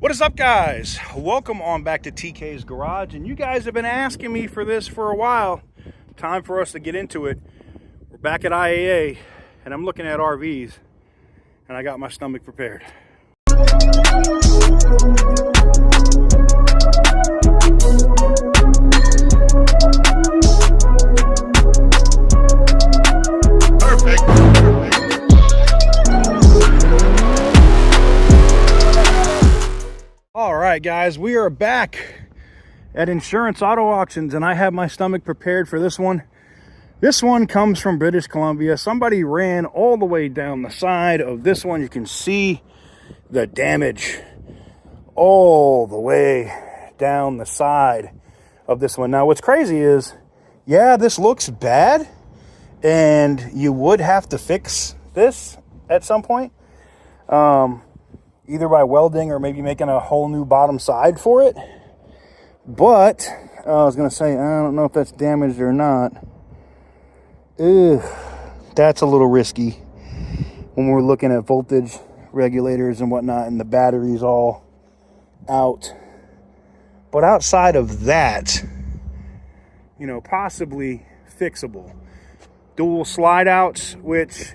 What is up, guys? Welcome on back to TK's Garage, and you guys have been asking me for this for a while. Time for us to get into it. We're back at IAA, and I'm looking at RVs, and I got my stomach prepared. All right, guys, we are back at Insurance Auto Auctions, and I have my stomach prepared for this one. This one comes from British Columbia. Somebody ran all the way down the side of this one. You can see the damage all the way down the side of this one. Now, what's crazy is, yeah, this looks bad, and you would have to fix this at some point. Either by welding or maybe making a whole new bottom side for it. But I was going to say, I don't know if that's damaged or not. Ugh, that's a little risky when we're looking at voltage regulators and whatnot and the batteries all out. But outside of that, you know, possibly fixable. Dual slide outs, which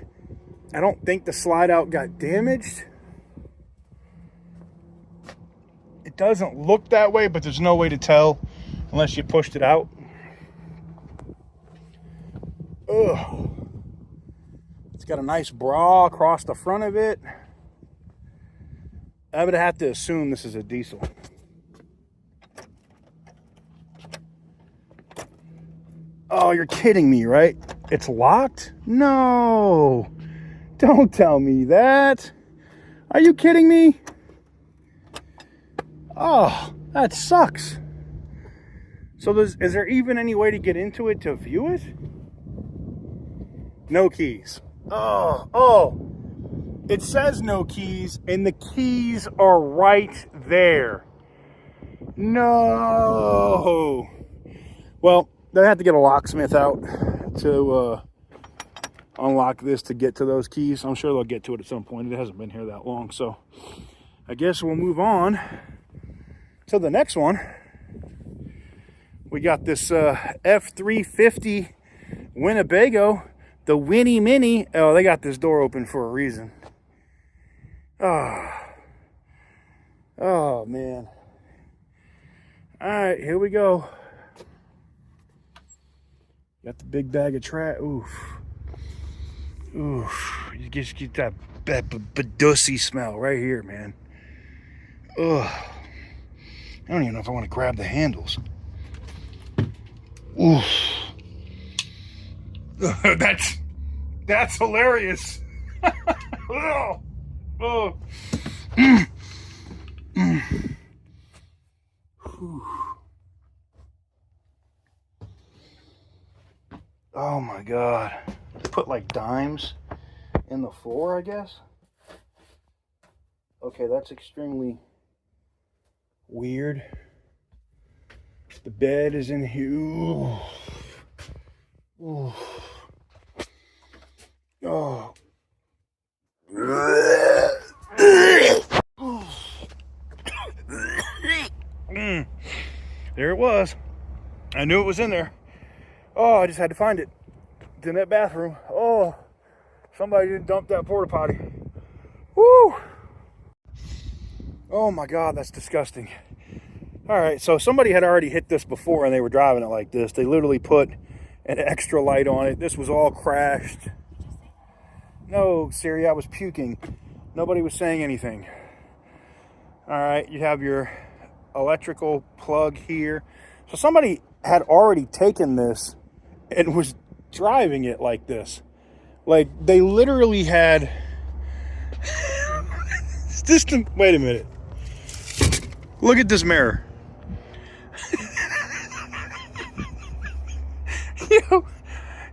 I don't think the slide out got damaged. It doesn't look that way, but there's no way to tell unless you pushed it out. Ugh. It's got a nice bra across the front of it. I would have to assume this is a diesel. Oh, you're kidding me, right? It's locked? No. Don't tell me that. Are you kidding me? Oh, that sucks. So is there even any way to get into it to view it? No keys. Oh, it says no keys, and the keys are right there. No. Well, they have to get a locksmith out to unlock this to get to those keys. I'm sure they'll get to it at some point. It hasn't been here that long, so I guess we'll move on to the next one. We got this F350 Winnebago, the Winnie Mini. Oh, they got this door open for a reason. Oh man. All right, here we go. Got the big bag of trash. Oof. You just get that badussy smell right here, man. Ugh. I don't even know if I want to grab the handles. Oof. That's hilarious. Oh. Oh. Oh my God. Put like dimes in the floor, I guess. Okay, that's extremely weird. The bed is in here. Ooh. Ooh. Oh. There it was. I knew it was in there. Oh, I just had to find it. It's in that bathroom. Oh, somebody didn't dump that porta potty. Woo! Oh my God, that's disgusting. All right, so somebody had already hit this before and they were driving it like this. They literally put an extra light on it. This was all crashed. No, Siri, I was puking. Nobody was saying anything. All right, you have your electrical plug here. So somebody had already taken this and was driving it like this. Like they literally had system. Wait a minute. Look at this mirror.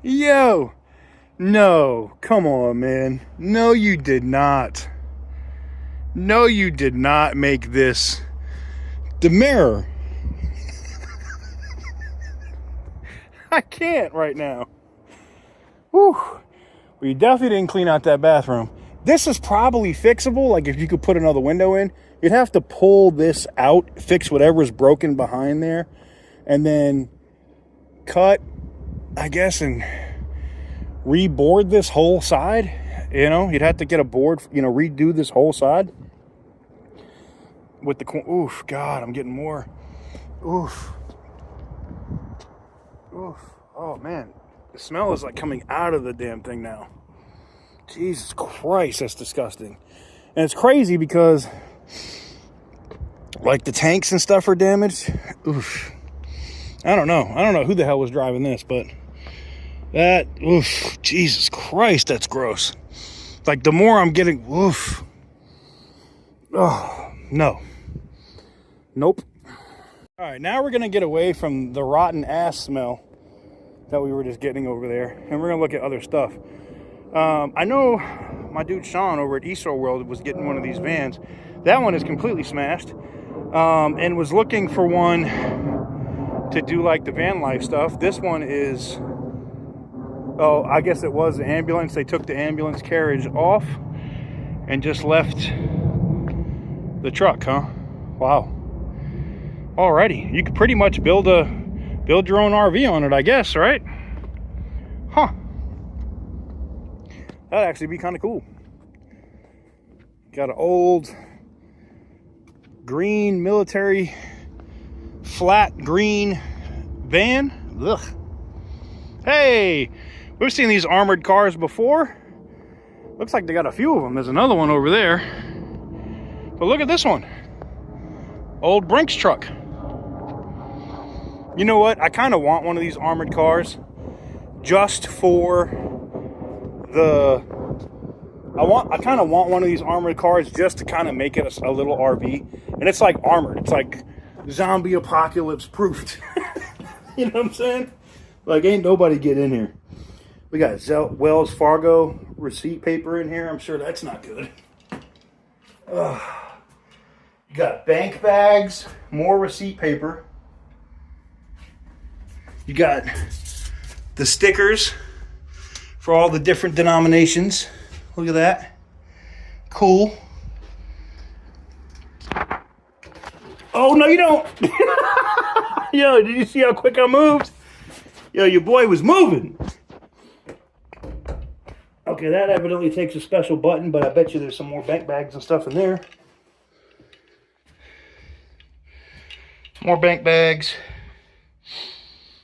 Yo, no, come on, man. No, you did not. No, you did not make this the mirror. I can't right now. Whew. Well, you definitely didn't clean out that bathroom. This is probably fixable, like if you could put another window in, You'd have to pull this out, fix whatever's broken behind there, and then cut, I guess, and reboard this whole side. You know, you'd have to get a board, you know, redo this whole side with the, oof, God, I'm getting more. Oof. Oof. Oh, man. The smell is like coming out of the damn thing now. Jesus Christ, that's disgusting. And it's crazy because, like, the tanks and stuff are damaged. Oof. I don't know who the hell was driving this, but that, oof, Jesus Christ, that's gross. Like, the more I'm getting, oof. Oh, no. Nope. All right, now we're going to get away from the rotten ass smell that we were just getting over there, and we're going to look at other stuff. I know my dude Sean over at Eastro World was getting one of these vans. That one is completely smashed, and was looking for one to do like the van life stuff. This one is, oh, I guess it was the ambulance. They took the ambulance carriage off and just left the truck, huh? Wow. Alrighty, you could pretty much build your own RV on it, I guess, right? Huh. That'd actually be kind of cool. Got an old green military flat green van. Ugh. Hey, we've seen these armored cars before. Looks like they got a few of them. There's another one over there. But look at this one. Old Brinks truck. You know what? I kind of want one of these armored cars just for the... I kind of want one of these armored cars just to kind of make it a little RV. And it's like armored. It's like zombie apocalypse proofed. You know what I'm saying? Like, ain't nobody get in here. We got Wells Fargo receipt paper in here. I'm sure that's not good. Ugh. You got bank bags, more receipt paper. You got the stickers for all the different denominations. Look at that. Cool. Oh, no, you don't. Yo, did you see how quick I moved? Yo, your boy was moving. Okay, that evidently takes a special button, but I bet you there's some more bank bags and stuff in there. More bank bags.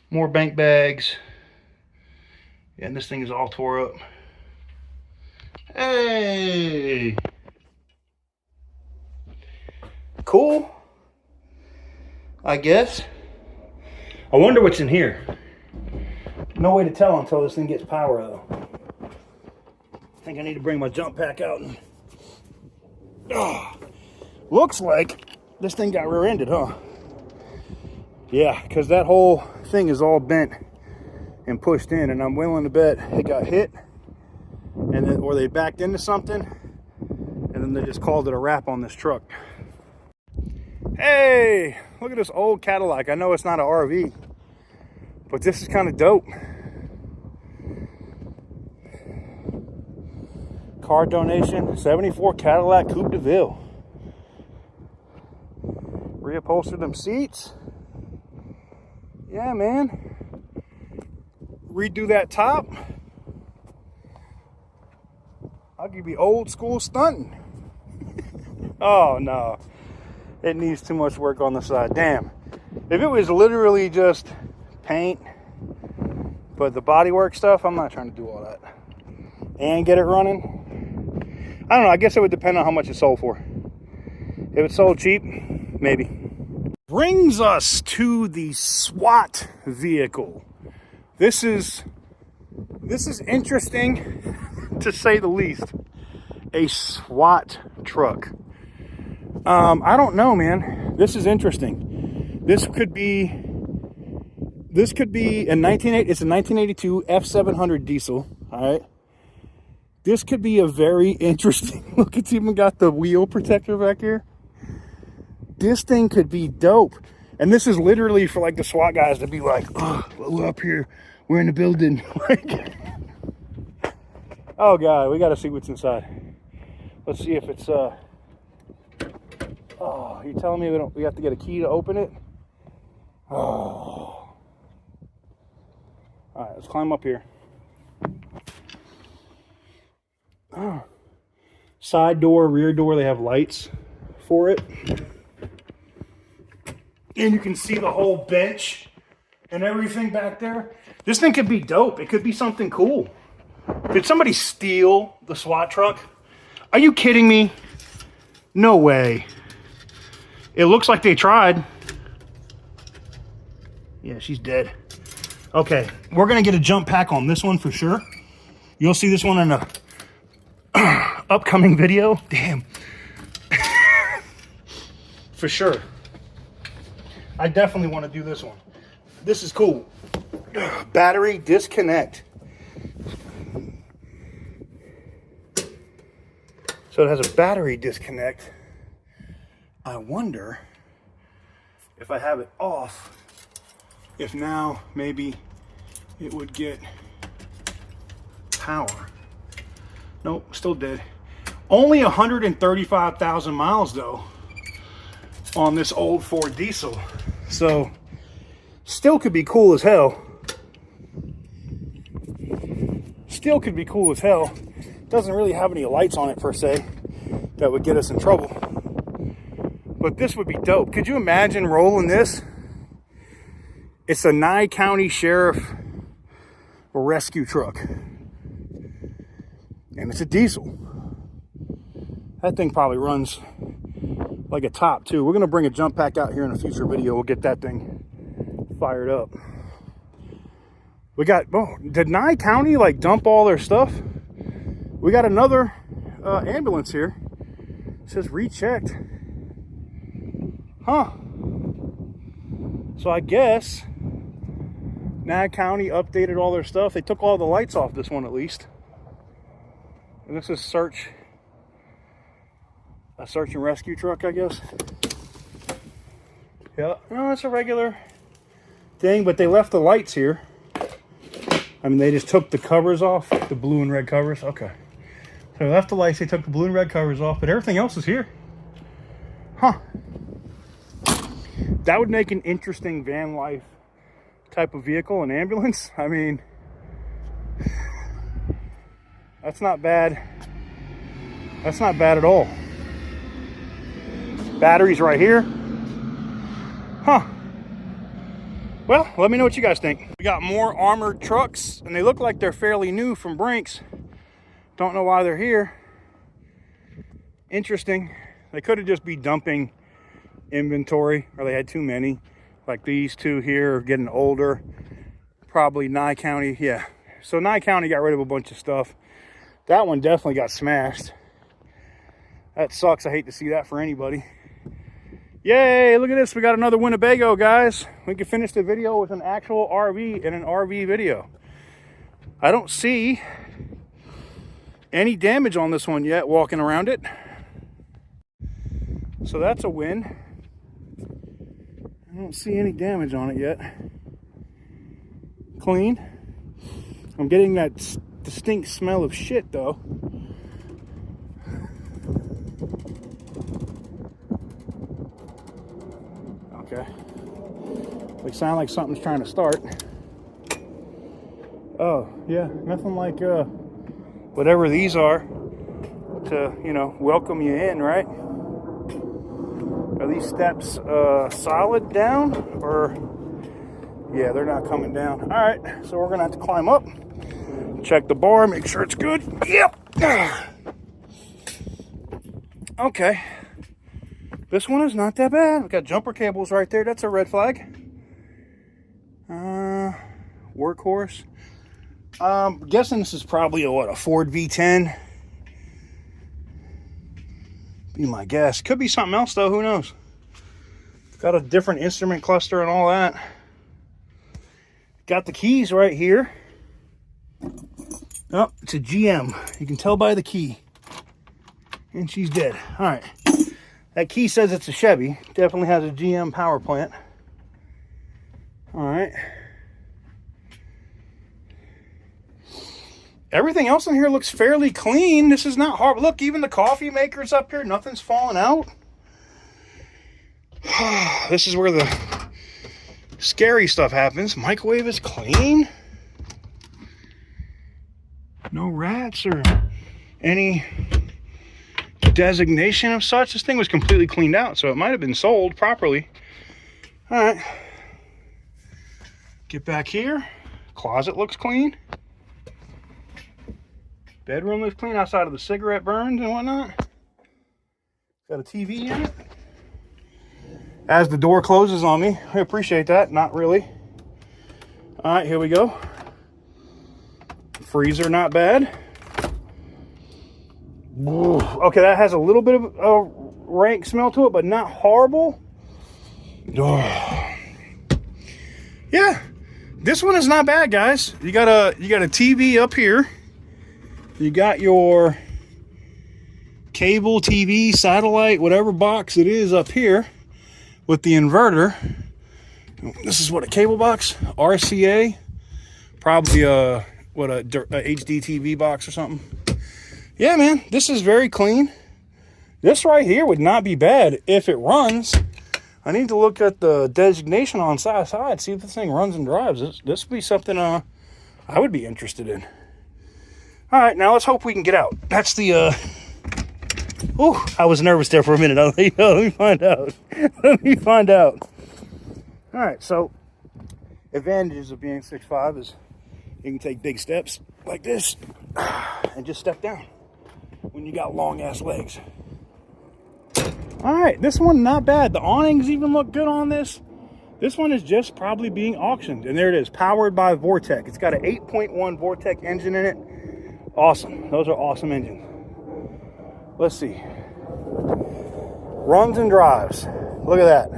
More bank bags. Yeah, and this thing is all tore up. Hey! Cool. I guess. I wonder what's in here. No way to tell until this thing gets power, though. I think I need to bring my jump pack out. And... oh, looks like this thing got rear-ended, huh? Yeah, because that whole thing is all bent and pushed in, and I'm willing to bet it got hit, and then, or they backed into something, and then they just called it a wrap on this truck. Hey, look at this old Cadillac. I know it's not an RV, but this is kind of dope. Car donation, 74 Cadillac Coupe de Ville. Reupholstered them seats. Yeah, man. Redo that top. I'll give you old school stunting. Oh, no. It needs too much work on the side. Damn. If it was literally just paint, but the bodywork stuff, I'm not trying to do all that. And get it running. I don't know. I guess it would depend on how much it sold for. If it sold cheap, maybe. Brings us to the SWAT vehicle. This is interesting to say the least. A SWAT truck. I don't know, man. This is interesting. This could be a it's a 1982 F700 diesel. All right. This could be a very interesting. Look, it's even got the wheel protector back here. This thing could be dope. And this is literally for like the SWAT guys to be like, oh, we're up here. We're in the building. Oh God, we got to see what's inside. Let's see if it's, Oh, you're telling me we have to get a key to open it? Oh. All right, let's climb up here. Oh. Side door, rear door, they have lights for it. And you can see the whole bench and everything back there. This thing could be dope. It could be something cool. Did somebody steal the SWAT truck? Are you kidding me? No way. It looks like they tried. Yeah, she's dead. Okay, we're gonna get a jump pack on this one for sure. You'll see this one in a upcoming video. Damn. For sure. I definitely want to do this one. This is cool. Battery disconnect. So it has a battery disconnect. I wonder if I have it off, if now maybe it would get power. Nope, still dead. Only 135,000 miles though on this old Ford diesel. So still could be cool as hell. Still could be cool as hell. Doesn't really have any lights on it per se that would get us in trouble. But this would be dope. Could you imagine rolling this? It's a Nye County Sheriff rescue truck. And it's a diesel. That thing probably runs like a top too. We're gonna bring a jump pack out here in a future video. We'll get that thing fired up. We got, oh, did Nye County like dump all their stuff? We got another ambulance here. It says rechecked. Huh. So I guess Nye County updated all their stuff. They took all the lights off this one at least. And this is a search and rescue truck, I guess. Yeah, no, it's a regular thing, but they left the lights here. I mean, they just took the covers off, the blue and red covers. Okay. So they left the lights, they took the blue and red covers off, but everything else is here. Huh. That would make an interesting van life type of vehicle, an ambulance. I mean, that's not bad. That's not bad at all. Batteries right here. Huh. Well, let me know what you guys think. We got more armored trucks, and they look like they're fairly new from Brinks. Don't know why they're here. Interesting. They could have just been dumping inventory, or they had too many. Like these two here are getting older. Probably Nye County, yeah. So Nye County got rid of a bunch of stuff. That one definitely got smashed. That sucks. I hate to see that for anybody. Yay, look at this. We got another Winnebago, guys. We can finish the video with an actual RV and an RV video. I don't see any damage on this one yet walking around it. So that's a win. I don't see any damage on it yet. Clean. I'm getting that distinct smell of shit though. Okay. They sound like something's trying to start. Oh, yeah, nothing like whatever these are to, you know, welcome you in, right? Are these steps solid down, or yeah, they're not coming down. All right, so we're gonna have to climb up, check the bar, make sure it's good. Yep. Okay. This one is not that bad. We got jumper cables right there. That's a red flag. Workhorse. Guessing this is probably a Ford V10. Be my guess. Could be something else though. Who knows? Got a different instrument cluster and all that. Got the keys right here. Oh, it's a GM. You can tell by the key. And she's dead. All right. That key says it's a Chevy. Definitely has a GM power plant. All right. Everything else in here looks fairly clean. This is not hard. Look, even the coffee maker's up here. Nothing's falling out. This is where the scary stuff happens. Microwave is clean. No rats or any designation of such. This thing was completely cleaned out, so it might have been sold properly. All right. Get back here. Closet looks clean. Bedroom looks clean outside of the cigarette burns and whatnot. Got a TV in it. As the door closes on me, I appreciate that. Not really. All right, here we go. Freezer, not bad. Ooh, okay, that has a little bit of a rank smell to it, but not horrible. Oh. Yeah, this one is not bad, guys. You got a TV up here. You got your cable TV, satellite, whatever box it is up here with the inverter. This is what, a cable box, RCA, probably a HD TV box or something. Yeah, man, this is very clean. This right here would not be bad if it runs. I need to look at the designation on side, see if this thing runs and drives. This would be something I would be interested in. All right, now let's hope we can get out. That's the oh, I was nervous there for a minute. Let me find out. Let me find out. All right, so advantages of being 6'5" is you can take big steps like this and just step down when you got long ass legs. All right, this one not bad. The awnings even look good on this. This one is just probably being auctioned, and there it is, powered by Vortec. It's got an 8.1 Vortec engine in it. Awesome. Those are awesome engines. Let's see. Runs and drives. Look at that.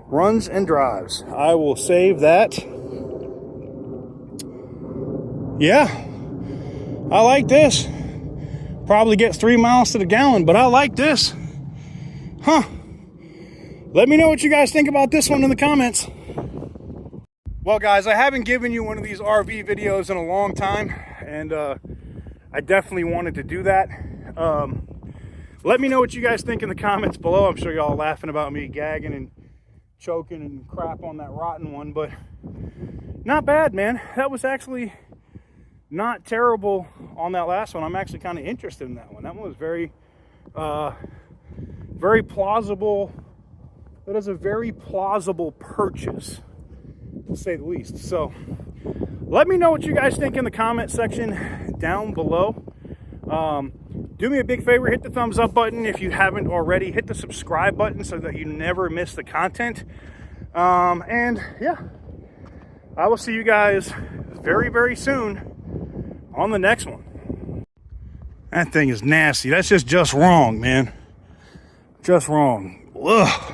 Runs and drives. I will save that. Yeah, I like this. Probably gets 3 miles to the gallon, but I like this. Huh. Let me know what you guys think about this one in the comments. Well, guys, I haven't given you one of these RV videos in a long time, and I definitely wanted to do that. Let me know what you guys think in the comments below. I'm sure y'all are laughing about me gagging and choking and crap on that rotten one, but not bad, man. That was actually not terrible on that last one. I'm actually kind of interested in that one. That one was very plausible. That is a very plausible purchase, to say the least. So let me know what you guys think in the comment section down below. Do me a big favor, hit the thumbs up button if you haven't already. Hit the subscribe button so that you never miss the content. And yeah, I will see you guys very, very soon on the next one. That thing is nasty. That's just wrong, man. Just wrong. Ugh.